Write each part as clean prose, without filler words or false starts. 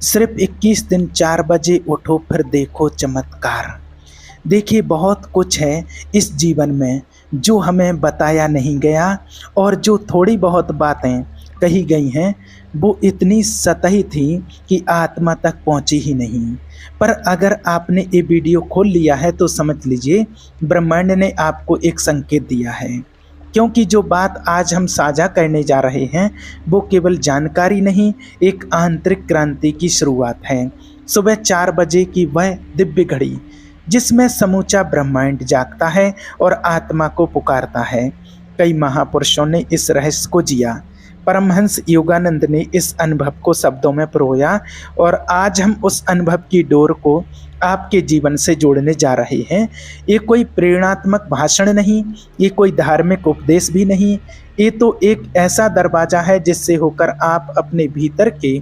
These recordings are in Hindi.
सिर्फ 21 दिन 4 बजे उठो फिर देखो चमत्कार। देखिए बहुत कुछ है इस जीवन में जो हमें बताया नहीं गया और जो थोड़ी बहुत बातें कही गई हैं वो इतनी सतही थी कि आत्मा तक पहुंची ही नहीं। पर अगर आपने ये वीडियो खोल लिया है तो समझ लीजिए ब्रह्मांड ने आपको एक संकेत दिया है। क्योंकि जो बात आज हम साझा करने जा रहे हैं वो केवल जानकारी नहीं, एक आंतरिक क्रांति की शुरुआत है। सुबह 4 बजे की वह दिव्य घड़ी जिसमें समूचा ब्रह्मांड जागता है और आत्मा को पुकारता है। कई महापुरुषों ने इस रहस्य को जिया। परमहंस योगानंद ने इस अनुभव को शब्दों में पिरोया और आज हम उस अनुभव की डोर को आपके जीवन से जोड़ने जा रहे हैं। ये कोई प्रेरणात्मक भाषण नहीं, ये कोई धार्मिक उपदेश भी नहीं, ये तो एक ऐसा दरवाजा है जिससे होकर आप अपने भीतर के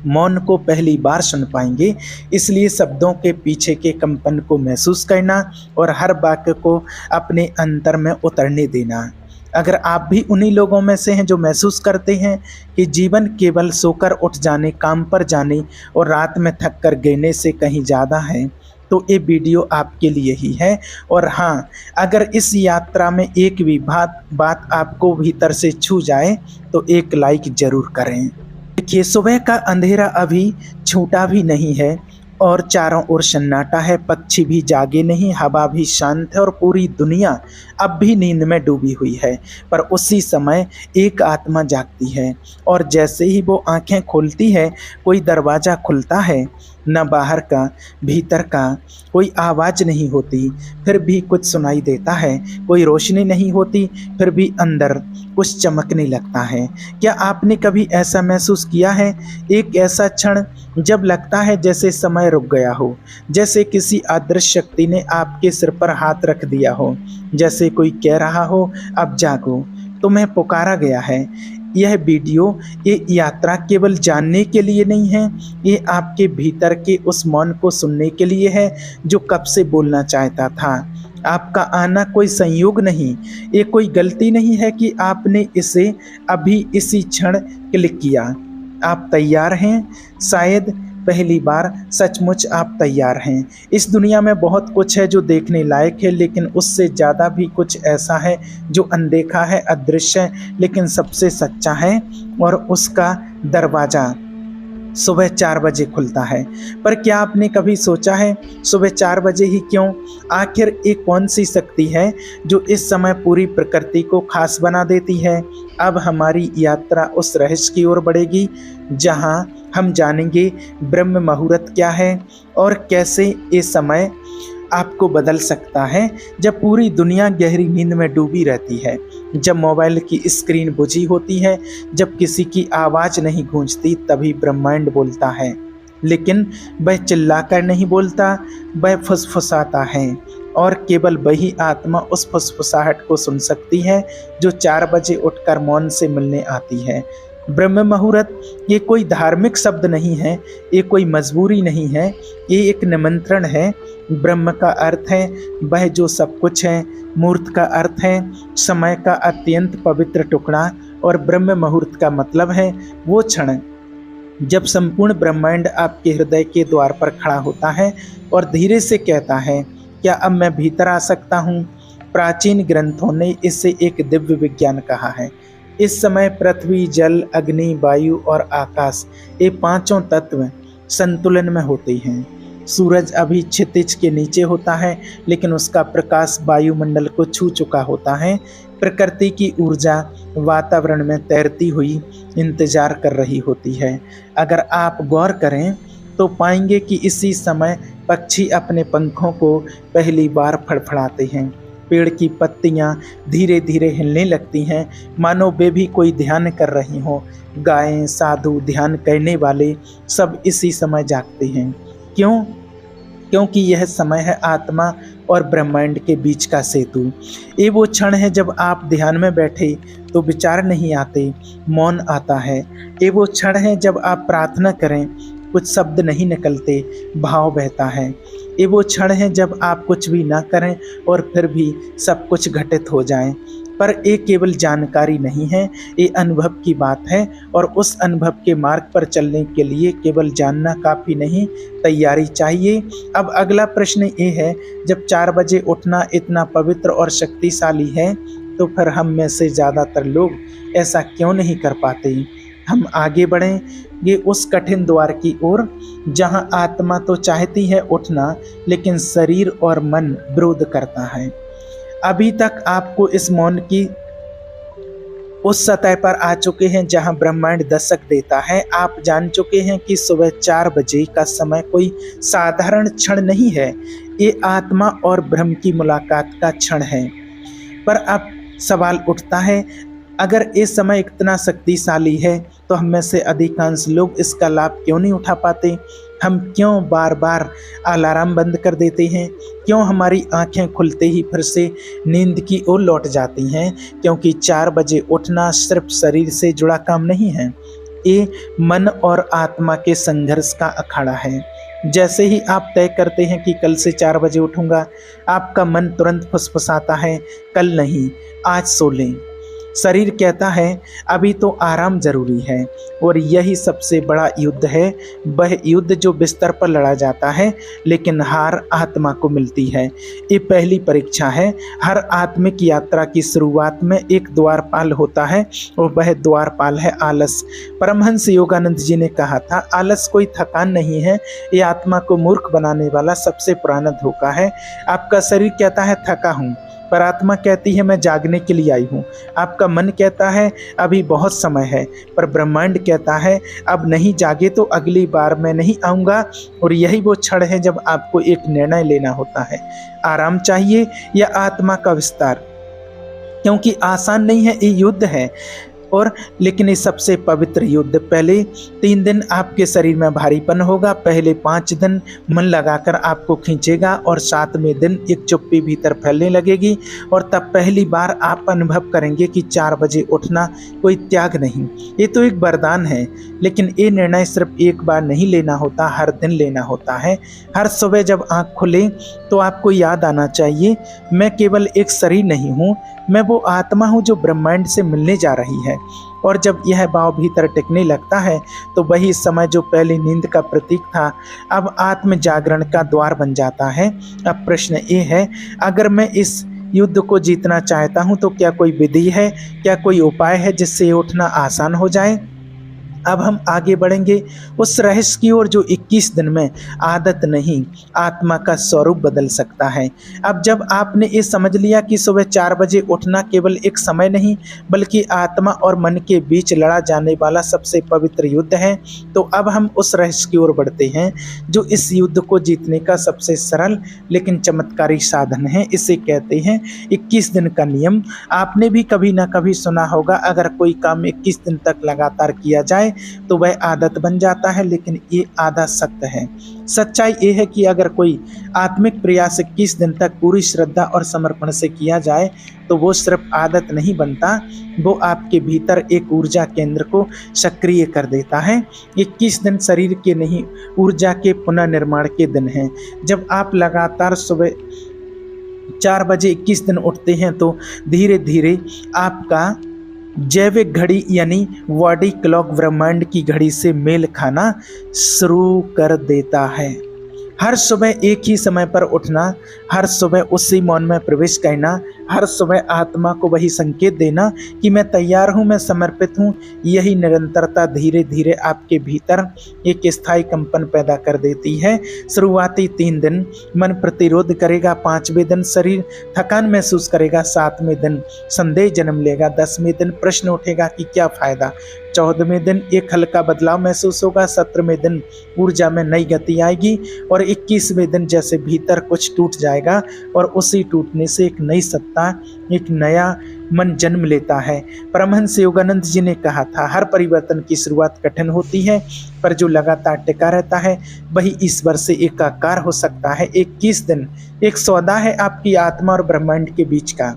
मौन को पहली बार सुन पाएंगे। इसलिए शब्दों के पीछे के कंपन को महसूस करना और हर वाक्य को अपने अंतर में उतरने देना। अगर आप भी उन्हीं लोगों में से हैं जो महसूस करते हैं कि जीवन केवल सोकर उठ जाने, काम पर जाने और रात में थक कर गिरने से कहीं ज़्यादा है, तो ये वीडियो आपके लिए ही है। और हाँ, अगर इस यात्रा में एक भी बात आपको भीतर से छू जाए तो एक लाइक ज़रूर करें। देखिए सुबह का अंधेरा अभी छूटा भी नहीं है और चारों ओर सन्नाटा है। पक्षी भी जागे नहीं, हवा भी शांत है और पूरी दुनिया अब भी नींद में डूबी हुई है। पर उसी समय एक आत्मा जागती है और जैसे ही वो आंखें खोलती है कोई दरवाज़ा खुलता है। न बाहर का भीतर का कोई आवाज़ नहीं होती, फिर भी कुछ सुनाई देता है। कोई रोशनी नहीं होती, फिर भी अंदर कुछ चमकने लगता है। क्या आपने कभी ऐसा महसूस किया है? एक ऐसा क्षण जब लगता है जैसे समय रुक गया हो, जैसे किसी अदृश्य शक्ति ने आपके सिर पर हाथ रख दिया हो, जैसे कोई कह रहा हो अब जागो, तुम्हें पुकारा गया है। यह वीडियो, ये यात्रा केवल जानने के लिए नहीं है, ये आपके भीतर के उस मौन को सुनने के लिए है जो कब से बोलना चाहता था। आपका आना कोई संयोग नहीं, ये कोई गलती नहीं है कि आपने इसे अभी इसी क्षण क्लिक किया। आप तैयार हैं? शायद पहली बार सचमुच आप तैयार हैं। इस दुनिया में बहुत कुछ है जो देखने लायक है, लेकिन उससे ज़्यादा भी कुछ ऐसा है जो अनदेखा है, अदृश्य है, लेकिन सबसे सच्चा है। और उसका दरवाज़ा सुबह 4 बजे खुलता है। पर क्या आपने कभी सोचा है सुबह 4 बजे ही क्यों? आखिर एक कौन सी शक्ति है जो इस समय पूरी प्रकृति को खास बना देती है? अब हमारी यात्रा उस रहस्य की ओर बढ़ेगी जहां हम जानेंगे ब्रह्म मुहूर्त क्या है और कैसे ये समय आपको बदल सकता है। जब पूरी दुनिया गहरी नींद में डूबी रहती है, जब मोबाइल की स्क्रीन बुझी होती है, जब किसी की आवाज़ नहीं गूंजती, तभी ब्रह्मांड बोलता है। लेकिन वह चिल्लाकर नहीं बोलता, वह फुसफुसाता है। और केवल वही आत्मा उस फुसफुसाहट को सुन सकती है जो 4 बजे उठकर मौन से मिलने आती है। ब्रह्म मुहूर्त ये कोई धार्मिक शब्द नहीं है, ये कोई मजबूरी नहीं है, ये एक निमंत्रण है। ब्रह्म का अर्थ है वह जो सब कुछ है, मुहूर्त का अर्थ है समय का अत्यंत पवित्र टुकड़ा, और ब्रह्म मुहूर्त का मतलब है वो क्षण जब संपूर्ण ब्रह्मांड आपके हृदय के द्वार पर खड़ा होता है और धीरे से कहता है, क्या अब मैं भीतर आ सकता हूँ? प्राचीन ग्रंथों ने इसे एक दिव्य विज्ञान कहा है। इस समय पृथ्वी, जल, अग्नि, वायु और आकाश, ये पांचों तत्व संतुलन में होते हैं। सूरज अभी क्षितिज के नीचे होता है, लेकिन उसका प्रकाश वायुमंडल को छू चुका होता है। प्रकृति की ऊर्जा वातावरण में तैरती हुई इंतजार कर रही होती है। अगर आप गौर करें तो पाएंगे कि इसी समय पक्षी अपने पंखों को पहली बार फड़फड़ाते हैं। पेड़ की पत्तियां धीरे धीरे हिलने लगती हैं, मानो वे भी कोई ध्यान कर रही हों। गायें, साधु, ध्यान करने वाले सब इसी समय जागते हैं। क्यों? क्योंकि यह समय है आत्मा और ब्रह्मांड के बीच का सेतु। ये वो क्षण है जब आप ध्यान में बैठे तो विचार नहीं आते, मौन आता है। ये वो क्षण है जब आप प्रार्थना करें, कुछ शब्द नहीं निकलते, भाव बहता है। ये वो क्षण है जब आप कुछ भी ना करें और फिर भी सब कुछ घटित हो जाए। पर ये केवल जानकारी नहीं है, ये अनुभव की बात है। और उस अनुभव के मार्ग पर चलने के लिए केवल जानना काफ़ी नहीं, तैयारी चाहिए। अब अगला प्रश्न ये है, जब 4 बजे उठना इतना पवित्र और शक्तिशाली है, तो फिर हम में से ज़्यादातर लोग ऐसा क्यों नहीं कर पाते? हम आगे बढ़ेंगे उस कठिन द्वार की ओर जहां आत्मा तो चाहती है उठना, लेकिन शरीर और मन विरोध करता है। अभी तक आपको इस मौन की उस सतह पर आ चुके हैं जहां ब्रह्मांड दस्तक देता है। आप जान चुके हैं कि सुबह 4 बजे का समय कोई साधारण क्षण नहीं है, ये आत्मा और ब्रह्म की मुलाकात का क्षण है। पर अब सवाल उठता है, अगर ये समय इतना शक्तिशाली है, तो हम में से अधिकांश लोग इसका लाभ क्यों नहीं उठा पाते? हम क्यों बार बार अलार्म बंद कर देते हैं? क्यों हमारी आंखें खुलते ही फिर से नींद की ओर लौट जाती हैं? क्योंकि 4 बजे उठना सिर्फ शरीर से जुड़ा काम नहीं है, ये मन और आत्मा के संघर्ष का अखाड़ा है। जैसे ही आप तय करते हैं कि कल से 4 बजे उठूंगा, आपका मन तुरंत फुसफुसाता है, कल नहीं, आज सो लें। शरीर कहता है अभी तो आराम जरूरी है। और यही सबसे बड़ा युद्ध है, वह युद्ध जो बिस्तर पर लड़ा जाता है, लेकिन हार आत्मा को मिलती है। ये पहली परीक्षा है। हर आत्मिक यात्रा की शुरुआत में एक द्वारपाल होता है, और वह द्वारपाल है आलस। परमहंस योगानंद जी ने कहा था, आलस कोई थकान नहीं है, ये आत्मा को मूर्ख बनाने वाला सबसे पुराना धोखा है। आपका शरीर कहता है थका हूँ, पर आत्मा कहती है मैं जागने के लिए आई हूँ। आपका मन कहता है अभी बहुत समय है, पर ब्रह्मांड कहता है अब नहीं जागे तो अगली बार मैं नहीं आऊँगा। और यही वो क्षण है जब आपको एक निर्णय लेना होता है, आराम चाहिए या आत्मा का विस्तार। क्योंकि आसान नहीं है, ये युद्ध है। और लेकिन ये सबसे पवित्र युद्ध। पहले 3 दिन आपके शरीर में भारीपन होगा, पहले 5 दिन मन लगाकर आपको खींचेगा, और 7वें दिन एक चुप्पी भीतर फैलने लगेगी। और तब पहली बार आप अनुभव करेंगे कि 4 बजे उठना कोई त्याग नहीं, ये तो एक वरदान है। लेकिन ये निर्णय सिर्फ एक बार नहीं लेना होता, हर दिन लेना होता है। हर सुबह जब आँख खुले तो आपको याद आना चाहिए, मैं केवल एक शरीर नहीं हूँ, मैं वो आत्मा हूँ जो ब्रह्मांड से मिलने जा रही है। और जब यह भाव भीतर टिकने लगता है, तो वही समय जो पहले नींद का प्रतीक था, अब आत्म जागरण का द्वार बन जाता है। अब प्रश्न ये है, अगर मैं इस युद्ध को जीतना चाहता हूँ, तो क्या कोई विधि है, क्या कोई उपाय है जिससे उठना आसान हो जाए? अब हम आगे बढ़ेंगे उस रहस्य की ओर जो 21 दिन में आदत नहीं, आत्मा का स्वरूप बदल सकता है। अब जब आपने ये समझ लिया कि सुबह 4 बजे उठना केवल एक समय नहीं, बल्कि आत्मा और मन के बीच लड़ा जाने वाला सबसे पवित्र युद्ध है, तो अब हम उस रहस्य की ओर बढ़ते हैं जो इस युद्ध को जीतने का सबसे सरल लेकिन चमत्कारी साधन है। इसे कहते हैं 21 दिन का नियम। आपने भी कभी ना कभी सुना होगा, अगर कोई काम 21 दिन तक लगातार किया जाए तो वह आदत बन जाता है। लेकिन ये आधा सत्य है। सच्चाई ये है कि अगर कोई आत्मिक प्रयास 21 दिन तक पूरी श्रद्धा और समर्पण से किया जाए, तो वो सिर्फ आदत नहीं बनता, वो आपके भीतर एक ऊर्जा केंद्र को सक्रिय कर देता है। 21 दिन शरीर के नहीं, ऊर्जा के पुनर्निर्माण के दिन हैं। जब आप लगातार सुबह 4 बजे 21 दिन उठते हैं, तो धीरे धीरे आपका जैविक घड़ी यानी बॉडी क्लॉक ब्रह्मांड की घड़ी से मेल खाना शुरू कर देता है। हर सुबह एक ही समय पर उठना, हर सुबह उसी मौन में प्रवेश करना, हर सुबह आत्मा को वही संकेत देना कि मैं तैयार हूँ, मैं समर्पित हूँ। यही निरंतरता धीरे धीरे आपके भीतर एक स्थायी कंपन पैदा कर देती है। शुरुआती 3 दिन मन प्रतिरोध करेगा, 5वें दिन शरीर थकान महसूस करेगा, 7वें दिन संदेह जन्म लेगा, 10वें दिन प्रश्न उठेगा कि क्या फायदा, 14वें दिन एक हल्का बदलाव महसूस होगा, 17वें दिन ऊर्जा में नई गति आएगी, और 21वें दिन जैसे भीतर कुछ टूट जाएगा, और उसी टूटने से एक नई सत्ता, एक नया मन जन्म लेता है। परमहंस योगानंद जी ने कहा था, हर परिवर्तन की शुरुआत कठिन होती है, पर जो लगातार टिका रहता है वही ईश्वर से एकाकार हो सकता है। 21 दिन एक सौदा है आपकी आत्मा और ब्रह्मांड के बीच का।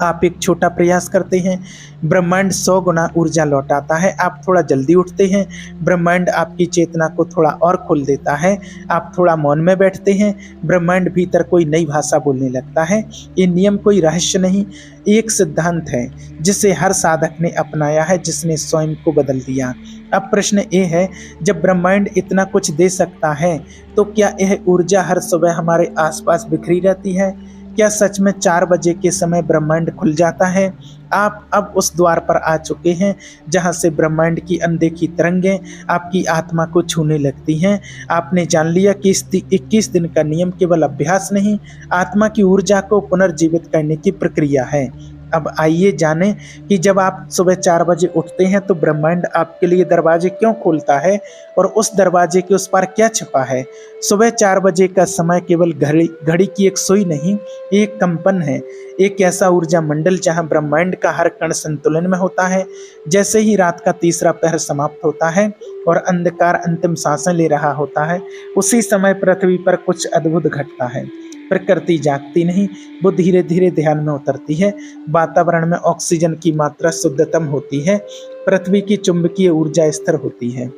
आप एक छोटा प्रयास करते हैं, ब्रह्मांड 100 गुना ऊर्जा लौटाता है। आप थोड़ा जल्दी उठते हैं, ब्रह्मांड आपकी चेतना को थोड़ा और खोल देता है। आप थोड़ा मौन में बैठते हैं, ब्रह्मांड भीतर कोई नई भाषा बोलने लगता है। ये नियम कोई रहस्य नहीं, एक सिद्धांत है जिसे हर साधक ने अपनाया है, जिसने स्वयं को बदल दिया। अब प्रश्न ये है, जब ब्रह्मांड इतना कुछ दे सकता है तो क्या यह ऊर्जा हर सुबह हमारे आसपास बिखरी रहती है? क्या सच में 4 बजे के समय ब्रह्मांड खुल जाता है? आप अब उस द्वार पर आ चुके हैं जहां से ब्रह्मांड की अनदेखी तरंगें आपकी आत्मा को छूने लगती हैं। आपने जान लिया कि इस 21 दिन का नियम केवल अभ्यास नहीं, आत्मा की ऊर्जा को पुनर्जीवित करने की प्रक्रिया है। अब आइए जानें कि जब आप सुबह 4 बजे उठते हैं तो ब्रह्मांड आपके लिए दरवाजे क्यों खोलता है और उस दरवाजे के उस पार क्या छिपा है। सुबह 4 बजे का समय केवल घड़ी की एक सुई नहीं, एक कंपन है, एक ऐसा ऊर्जा मंडल जहां ब्रह्मांड का हर कण संतुलन में होता है। जैसे ही रात का तीसरा पहर समाप्त होता है और अंधकार अंतिम सांसें ले रहा होता है, उसी समय पृथ्वी पर कुछ अद्भुत घटता है। प्रकृति जागती नहीं, वो धीरे धीरे ध्यान में उतरती है। वातावरण में ऑक्सीजन की मात्रा शुद्धतम होती है, पृथ्वी की चुंबकीय ऊर्जा स्थिर होती है।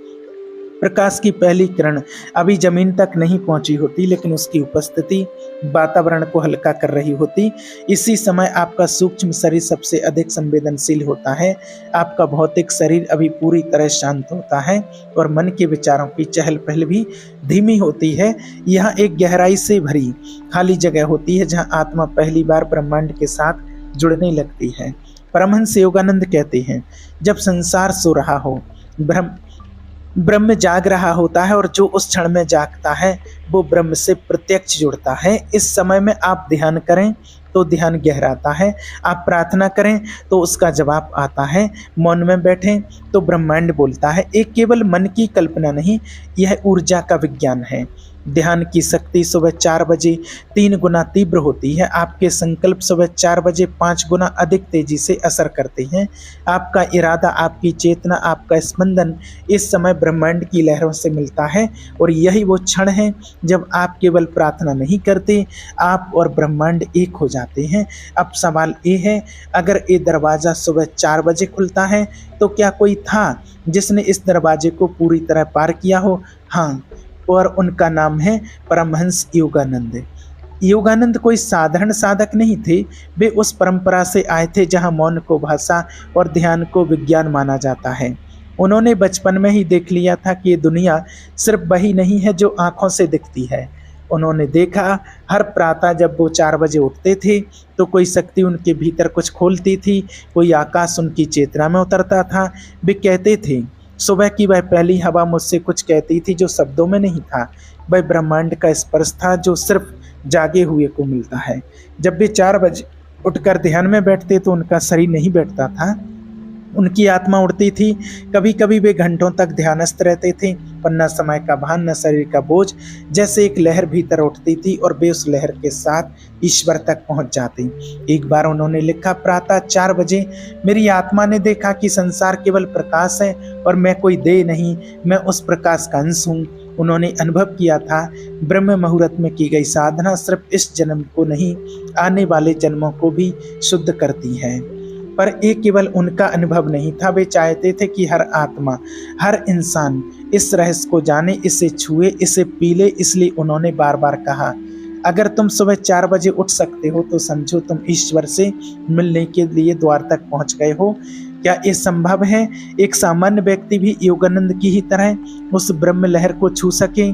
प्रकाश की पहली किरण अभी जमीन तक नहीं पहुंची होती, लेकिन उसकी उपस्थिति वातावरण को हल्का कर रही होती। इसी समय आपका सूक्ष्म शरीर सबसे अधिक संवेदनशील होता है। आपका भौतिक शरीर अभी पूरी तरह शांत होता है और मन के विचारों की चहल पहल भी धीमी होती है। यहाँ एक गहराई से भरी खाली जगह होती है जहाँ आत्मा पहली बार ब्रह्मांड के साथ जुड़ने लगती है। परमहंस योगानंद कहते हैं, जब संसार सो रहा हो, ब्रह्म जाग रहा होता है और जो उस क्षण में जागता है वो ब्रह्म से प्रत्यक्ष जुड़ता है। इस समय में आप ध्यान करें तो ध्यान गहराता है, आप प्रार्थना करें तो उसका जवाब आता है, मौन में बैठें तो ब्रह्मांड बोलता है। एक केवल मन की कल्पना नहीं, यह ऊर्जा का विज्ञान है। ध्यान की शक्ति सुबह 4 बजे 3 गुना तीव्र होती है। आपके संकल्प सुबह 4 बजे 5 गुना अधिक तेजी से असर करते हैं। आपका इरादा, आपकी चेतना, आपका स्पंदन इस समय ब्रह्मांड की लहरों से मिलता है और यही वो क्षण है जब आप केवल प्रार्थना नहीं करते, आप और ब्रह्मांड एक हो जाते हैं। अब सवाल ये है, अगर ये दरवाज़ा सुबह 4 बजे खुलता है तो क्या कोई था जिसने इस दरवाजे को पूरी तरह पार किया हो? हाँ, और उनका नाम है परमहंस योगानंद। योगानंद कोई साधारण साधक नहीं थे, वे उस परंपरा से आए थे जहां मौन को भाषा और ध्यान को विज्ञान माना जाता है। उन्होंने बचपन में ही देख लिया था कि ये दुनिया सिर्फ वही नहीं है जो आंखों से दिखती है। उन्होंने देखा, हर प्रातः जब वो 4 बजे उठते थे तो कोई शक्ति उनके भीतर कुछ खोलती थी, कोई आकाश उनकी चेतना में उतरता था। वे कहते थे, सुबह की वह पहली हवा मुझसे कुछ कहती थी जो शब्दों में नहीं था, वह ब्रह्मांड का स्पर्श था जो सिर्फ जागे हुए को मिलता है। जब वे 4 बजे उठकर ध्यान में बैठते तो उनका शरीर नहीं बैठता था, उनकी आत्मा उड़ती थी। कभी कभी वे घंटों तक ध्यानस्थ रहते थे, पर न समय का भान न शरीर का बोझ। जैसे एक लहर भीतर उठती थी और वे उस लहर के साथ ईश्वर तक पहुंच जाते। एक बार उन्होंने लिखा, प्रातः 4 बजे मेरी आत्मा ने देखा कि संसार केवल प्रकाश है और मैं कोई देह नहीं, मैं उस प्रकाश का अंश हूँ। उन्होंने अनुभव किया था, ब्रह्म मुहूर्त में की गई साधना सिर्फ इस जन्म को नहीं, आने वाले जन्मों को भी शुद्ध करती है। पर ये केवल उनका अनुभव नहीं था, वे चाहते थे कि हर आत्मा, हर इंसान इस रहस्य को जाने, इसे छुए, इसे पी ले। इसलिए उन्होंने बार बार कहा, अगर तुम सुबह 4 बजे उठ सकते हो तो समझो तुम ईश्वर से मिलने के लिए द्वार तक पहुंच गए हो। क्या ये संभव है एक सामान्य व्यक्ति भी योगानंद की ही तरह उस ब्रह्म लहर को छू सके?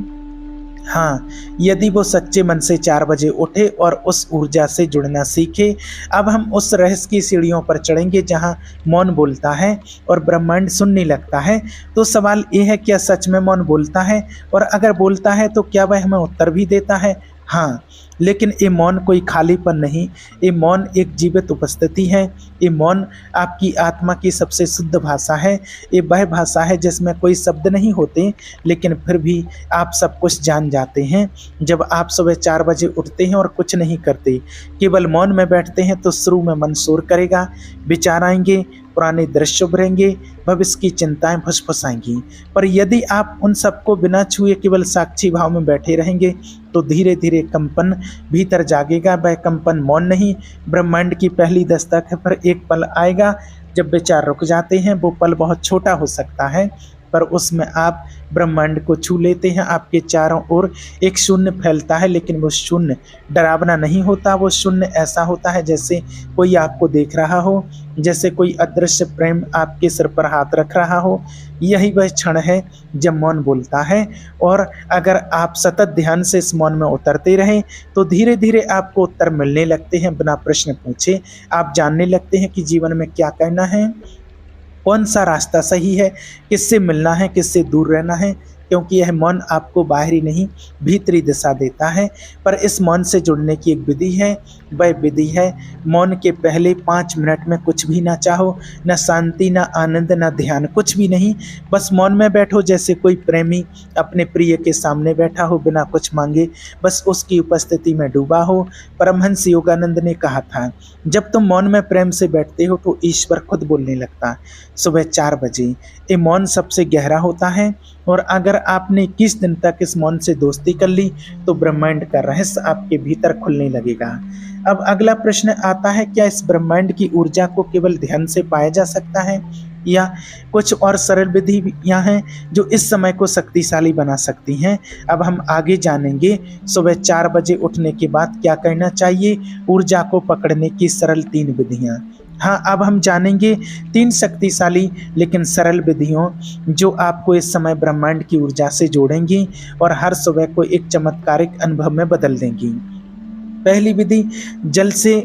हाँ, यदि वो सच्चे मन से 4 बजे उठे और उस ऊर्जा से जुड़ना सीखे। अब हम उस रहस्य की सीढ़ियों पर चढ़ेंगे जहाँ मौन बोलता है और ब्रह्मांड सुनने लगता है। तो सवाल ये है, क्या सच में मौन बोलता है? और अगर बोलता है तो क्या वह हमें उत्तर भी देता है? हाँ, लेकिन ये मौन कोई खालीपन नहीं, ये मौन एक जीवित उपस्थिति है। ये मौन आपकी आत्मा की सबसे शुद्ध भाषा है। ये वह भाषा है जिसमें कोई शब्द नहीं होते, लेकिन फिर भी आप सब कुछ जान जाते हैं। जब आप सुबह 4 बजे उठते हैं और कुछ नहीं करते, केवल मौन में बैठते हैं, तो शुरू में मन शोर करेगा, विचार आएंगे, पुराने दृश्य उभरेंगे, भविष्य की चिंताएं फुसफुसाएंगी। पर यदि आप उन सबको बिना छुए केवल साक्षी भाव में बैठे रहेंगे तो धीरे धीरे कंपन भीतर जागेगा। वह कंपन मौन नहीं, ब्रह्मांड की पहली दस्तक है। पर एक पल आएगा जब विचार रुक जाते हैं। वो पल बहुत छोटा हो सकता है, पर उसमें आप ब्रह्मांड को छू लेते हैं। आपके चारों ओर एक शून्य फैलता है, लेकिन वो शून्य डरावना नहीं होता। वो शून्य ऐसा होता है जैसे कोई आपको देख रहा हो, जैसे कोई अदृश्य प्रेम आपके सिर पर हाथ रख रहा हो। यही वह क्षण है जब मौन बोलता है। और अगर आप सतत ध्यान से इस मौन में उतरते रहें तो धीरे धीरे आपको उत्तर मिलने लगते हैं। बिना प्रश्न पूछे आप जानने लगते हैं कि जीवन में क्या करना है, कौन सा रास्ता सही है, किससे मिलना है, किससे दूर रहना है। क्योंकि यह मौन आपको बाहरी नहीं भीतरी दिशा देता है। पर इस मौन से जुड़ने की एक विधि है। वह विधि है मौन के पहले 5 मिनट में कुछ भी ना चाहो, न शांति, न आनंद, न ध्यान, कुछ भी नहीं। बस मौन में बैठो जैसे कोई प्रेमी अपने प्रिय के सामने बैठा हो, बिना कुछ मांगे, बस उसकी उपस्थिति में डूबा हो। परमहंस योगानंद ने कहा था, जब तुम मौन में प्रेम से बैठते हो तो ईश्वर खुद बोलने लगता। सुबह 4 बजे ये मौन सबसे गहरा होता है। और अगर आपने 21 दिन तक इस मौन से दोस्ती कर ली तो ब्रह्मांड का रहस्य आपके भीतर खुलने लगेगा। अब अगला प्रश्न आता है, क्या इस ब्रह्मांड की ऊर्जा को केवल ध्यान से पाया जा सकता है या कुछ और सरल विधियां हैं जो इस समय को शक्तिशाली बना सकती हैं? अब हम आगे जानेंगे। सुबह 4 बजे उठने के बाद क्या करना चाहिए, ऊर्जा को पकड़ने की सरल 3 विधियां। हाँ, अब हम जानेंगे 3 शक्तिशाली लेकिन सरल विधियों जो आपको इस समय ब्रह्मांड की ऊर्जा से जोड़ेंगी और हर सुबह को एक चमत्कारिक अनुभव में बदल देंगी। पहली विधि, जल से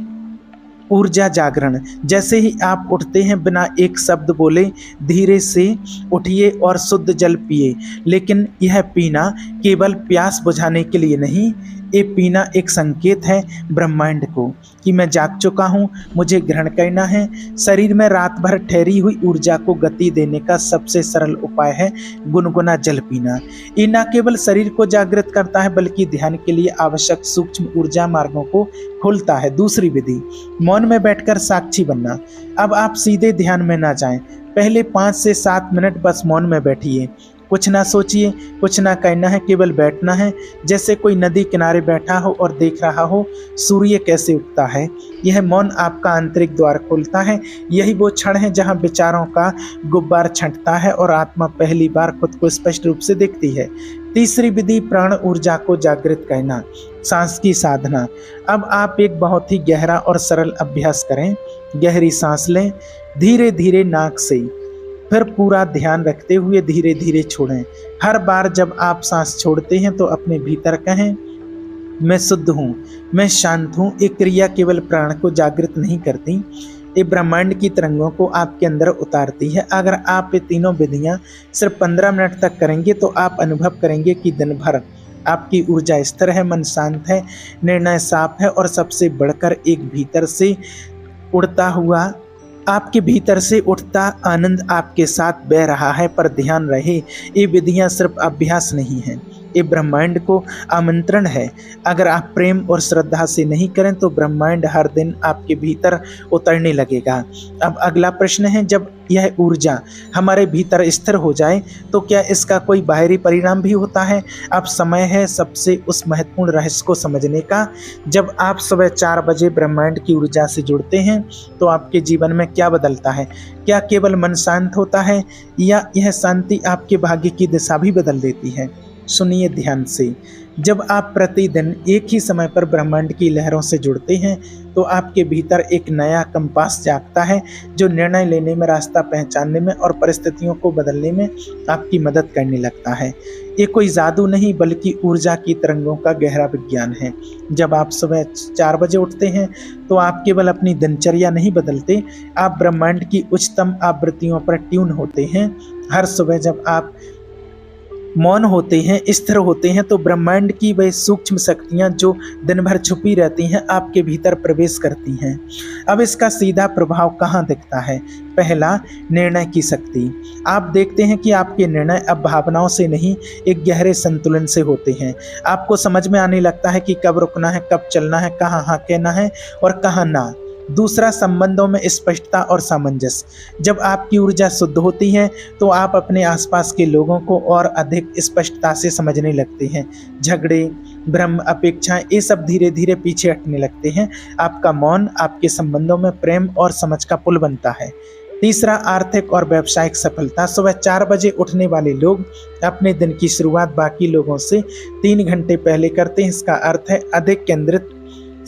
ऊर्जा जागरण। जैसे ही आप उठते हैं बिना एक शब्द बोले धीरे से उठिए और शुद्ध जल पिए। लेकिन यह पीना केवल प्यास बुझाने के लिए नहीं, ये पीना एक संकेत है ब्रह्मांड को कि मैं जाग चुका हूँ, मुझे ग्रहण करना है। शरीर में रात भर ठहरी हुई ऊर्जा को गति देने का सबसे सरल उपाय है गुनगुना जल पीना। ये न केवल शरीर को जागृत करता है बल्कि ध्यान के लिए आवश्यक सूक्ष्म ऊर्जा मार्गों को खोलता है। दूसरी विधि, मौन में बैठकर साक्षी बनना। अब आप सीधे ध्यान में ना जाएं, पहले 5 से 7 मिनट बस मौन में बैठिए। कुछ ना सोचिए, कुछ ना कहना है, केवल बैठना है जैसे कोई नदी किनारे बैठा हो और देख रहा हो सूर्य कैसे उगता है। यह मौन आपका आंतरिक द्वार खोलता है। यही वो क्षण है जहां विचारों का गुब्बार छंटता है और आत्मा पहली बार खुद को स्पष्ट रूप से दिखती है। तीसरी विधि, प्राण ऊर्जा को जागृत करना, सांस की साधना। अब आप एक बहुत ही गहरा और सरल अभ्यास करें। गहरी सांस लें धीरे धीरे नाक से, फिर पूरा ध्यान रखते हुए धीरे धीरे छोड़ें। हर बार जब आप सांस छोड़ते हैं तो अपने भीतर कहें, मैं शुद्ध हूँ, मैं शांत हूँ। एक क्रिया केवल प्राण को जागृत नहीं करती, ये ब्रह्मांड की तरंगों को आपके अंदर उतारती है। अगर आप ये तीनों विधियाँ सिर्फ 15 मिनट तक करेंगे तो आप अनुभव करेंगे कि दिन भर आपकी ऊर्जा स्थिर है, मन शांत है, निर्णय साफ है और सबसे बढ़कर एक भीतर से उड़ता हुआ, आपके भीतर से उठता आनंद आपके साथ बह रहा है। पर ध्यान रहे, ये विधियां सिर्फ अभ्यास नहीं है, ये ब्रह्मांड को आमंत्रण है। अगर आप प्रेम और श्रद्धा से नहीं करें तो ब्रह्मांड हर दिन आपके भीतर उतरने लगेगा। अब अगला प्रश्न है, जब यह ऊर्जा हमारे भीतर स्थिर हो जाए तो क्या इसका कोई बाहरी परिणाम भी होता है? अब समय है सबसे उस महत्वपूर्ण रहस्य को समझने का। जब आप सुबह 4 बजे ब्रह्मांड की ऊर्जा से जुड़ते हैं तो आपके जीवन में क्या बदलता है? क्या केवल मन शांत होता है या यह शांति आपके भाग्य की दिशा भी बदल देती है? सुनिए ध्यान से। जब आप प्रतिदिन एक ही समय पर ब्रह्मांड की लहरों से जुड़ते हैं तो आपके भीतर एक नया कंपास जागता है जो निर्णय लेने में, रास्ता पहचानने में और परिस्थितियों को बदलने में आपकी मदद करने लगता है। ये कोई जादू नहीं बल्कि ऊर्जा की तरंगों का गहरा विज्ञान है। जब आप सुबह 4 बजे उठते हैं तो आप केवल अपनी दिनचर्या नहीं बदलते, आप ब्रह्मांड की उच्चतम आवृत्तियों पर ट्यून होते हैं। हर सुबह जब आप मौन होते हैं, स्थिर होते हैं तो ब्रह्मांड की वह सूक्ष्म शक्तियां जो दिन भर छुपी रहती हैं आपके भीतर प्रवेश करती हैं। अब इसका सीधा प्रभाव कहाँ दिखता है? पहला, निर्णय की शक्ति। आप देखते हैं कि आपके निर्णय अब भावनाओं से नहीं, एक गहरे संतुलन से होते हैं। आपको समझ में आने लगता है कि कब रुकना है, कब चलना है, कहाँ हाँ कहना है और कहाँ ना। दूसरा, संबंधों में स्पष्टता और सामंजस्य। जब आपकी ऊर्जा शुद्ध होती है तो आप अपने आसपास के लोगों को और अधिक स्पष्टता से समझने लगते हैं। झगड़े, भ्रम, अपेक्षाएं, ये सब धीरे धीरे पीछे हटने लगते हैं। आपका मौन आपके संबंधों में प्रेम और समझ का पुल बनता है। तीसरा, आर्थिक और व्यावसायिक सफलता। सुबह 4 बजे उठने वाले लोग अपने दिन की शुरुआत बाकी लोगों से 3 घंटे पहले करते हैं। इसका अर्थ है अधिक केंद्रित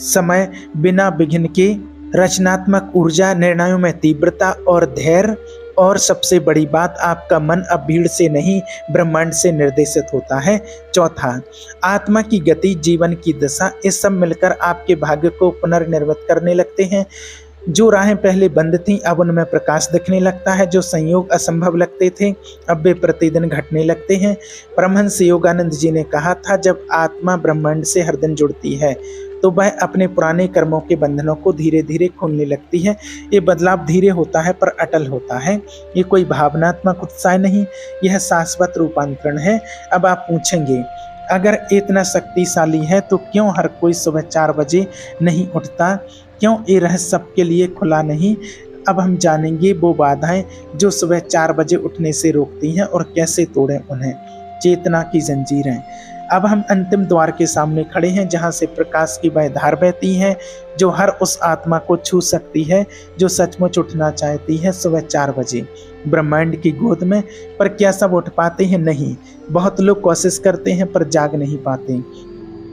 समय, बिना विघ्न के रचनात्मक ऊर्जा, निर्णयों में तीव्रता और धैर्य। और सबसे बड़ी बात, आपका मन अब भीड़ से नहीं ब्रह्मांड से निर्देशित होता है। चौथा, आत्मा की गति, जीवन की दशा, ये सब मिलकर आपके भाग्य को पुनर्निर्मित करने लगते हैं। जो राहें पहले बंद थीं अब उनमें प्रकाश दिखने लगता है। जो संयोग असंभव लगते थे अब वे प्रतिदिन घटने लगते हैं। परमहंस योगानंद जी ने कहा था, जब आत्मा ब्रह्मांड से हर दिन जुड़ती है तो वह अपने पुराने कर्मों के बंधनों को धीरे धीरे खोलने लगती है। ये बदलाव धीरे होता है पर अटल होता है। ये कोई भावनात्मक उत्साह नहीं, यह शाश्वत रूपांतरण है। अब आप पूछेंगे, अगर इतना शक्तिशाली है तो क्यों हर कोई सुबह 4 बजे नहीं उठता? क्यों ये रहस्य सबके लिए खुला नहीं? अब हम जानेंगे वो बाधाएं जो सुबह 4 बजे उठने से रोकती हैं और कैसे तोड़ें उन्हें। चेतना की जंजीरें। अब हम अंतिम द्वार के सामने खड़े हैं जहां से प्रकाश की वह धार बहती है जो हर उस आत्मा को छू सकती है जो सचमुच उठना चाहती है सुबह 4 बजे ब्रह्मांड की गोद में। पर क्या सब उठ पाते हैं? नहीं। बहुत लोग कोशिश करते हैं पर जाग नहीं पाते।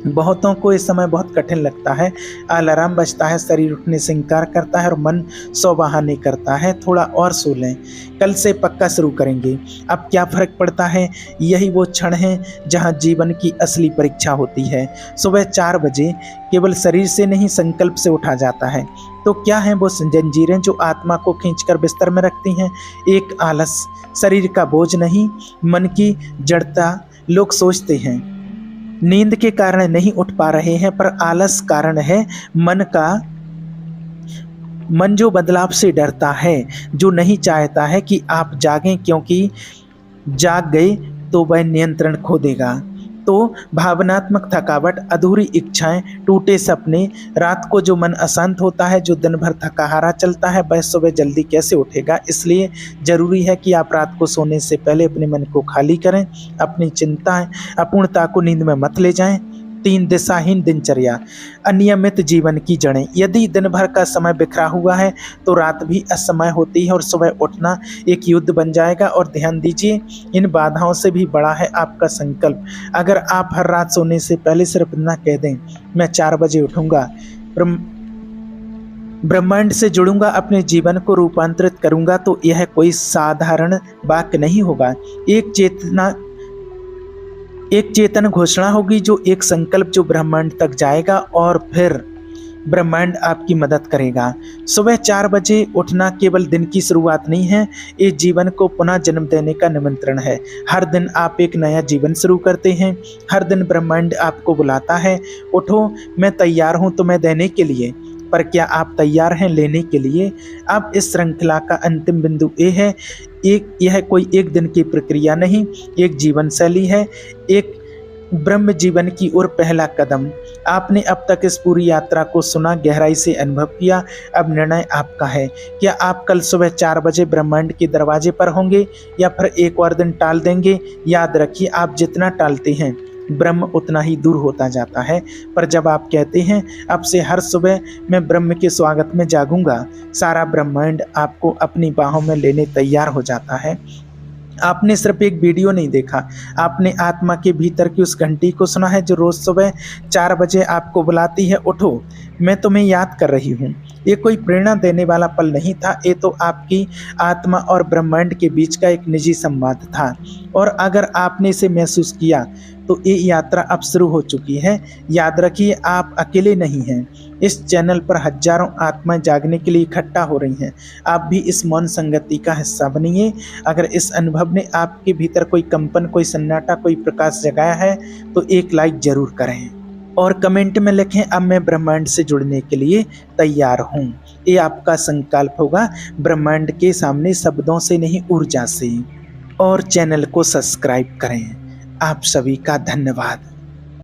बहुतों को इस समय बहुत कठिन लगता है। अलार्म बजता है, शरीर उठने से इनकार करता है और मन 100 बहाने करता है। थोड़ा और सो लें, कल से पक्का शुरू करेंगे। अब क्या फर्क पड़ता है? यही वो क्षण है जहां जीवन की असली परीक्षा होती है। सुबह 4 बजे केवल शरीर से नहीं संकल्प से उठा जाता है। तो क्या हैं वो जंजीरें जो आत्मा को खींचकर बिस्तर में रखती हैं? एक, आलस। शरीर का बोझ नहीं, मन की जड़ता। लोग सोचते हैं नींद के कारण नहीं उठ पा रहे हैं, पर आलस कारण है। मन जो बदलाव से डरता है, जो नहीं चाहता है कि आप जागें, क्योंकि जाग गए तो वह नियंत्रण खो देगा। तो भावनात्मक थकावट, अधूरी इच्छाएं, टूटे सपने, रात को जो मन अशांत होता है, जो दिन भर थकाहारा चलता है, वह सुबह जल्दी कैसे उठेगा? इसलिए जरूरी है कि आप रात को सोने से पहले अपने मन को खाली करें। अपनी चिंताएं, अपूर्णता को नींद में मत ले जाएं। 3, दिशाहीन दिनचर्या। अनियमित जीवन की जड़ें। यदि दिन भर का समय बिखरा हुआ है तो रात भी असमय होती है और सुबह उठना एक युद्ध बन जाएगा। और ध्यान दीजिए, इन बाधाओं से भी बड़ा है आपका संकल्प। अगर आप हर रात सोने से पहले सिर्फ इतना कह दें, मैं 4 बजे उठूंगा, ब्रह्मांड से जुड़ूंगा, अपने जीवन को रूपांतरित करूंगा, तो यह कोई साधारण वाक्य नहीं होगा। एक चेतन घोषणा होगी, जो एक संकल्प जो ब्रह्मांड तक जाएगा और फिर ब्रह्मांड आपकी मदद करेगा। सुबह 4 बजे उठना केवल दिन की शुरुआत नहीं है, ये जीवन को पुनः जन्म देने का निमंत्रण है। हर दिन आप एक नया जीवन शुरू करते हैं। हर दिन ब्रह्मांड आपको बुलाता है, उठो, मैं तैयार हूँ तुम्हें देने के लिए। पर क्या आप तैयार हैं लेने के लिए? अब इस श्रृंखला का अंतिम बिंदु ये है, यह कोई एक दिन की प्रक्रिया नहीं, एक जीवन शैली है, एक ब्रह्म जीवन की ओर पहला कदम। आपने अब तक इस पूरी यात्रा को सुना, गहराई से अनुभव किया। अब निर्णय आपका है। क्या आप कल सुबह 4 बजे ब्रह्मांड के दरवाजे पर होंगे या फिर एक और दिन टाल देंगे? याद रखिए, आप जितना टालते हैं ब्रह्म उतना ही दूर होता जाता है। पर जब आप कहते हैं अब से हर सुबह मैं ब्रह्म के स्वागत में जागूंगा, सारा ब्रह्मांड आपको अपनी बाहों में लेने तैयार हो जाता है। आपने सिर्फ एक वीडियो नहीं देखा, आपने आत्मा के भीतर की उस घंटी को सुना है जो रोज सुबह 4 बजे आपको बुलाती है, उठो, मैं तुम्हें याद कर रही हूँ। ये कोई प्रेरणा देने वाला पल नहीं था, ये तो आपकी आत्मा और ब्रह्मांड के बीच का एक निजी संवाद था। और अगर आपने इसे महसूस किया तो ये यात्रा अब शुरू हो चुकी है। याद रखिए, आप अकेले नहीं हैं। इस चैनल पर हजारों आत्माएं जागने के लिए इकट्ठा हो रही हैं। आप भी इस मौन संगति का हिस्सा बनिए। अगर इस अनुभव ने आपके भीतर कोई कंपन, कोई सन्नाटा, कोई प्रकाश जगाया है तो एक लाइक जरूर करें और कमेंट में लिखें, अब मैं ब्रह्मांड से जुड़ने के लिए तैयार हूँ। ये आपका संकल्प होगा, ब्रह्मांड के सामने शब्दों से नहीं, ऊर्जा से। और चैनल को सब्सक्राइब करें। आप सभी का धन्यवाद।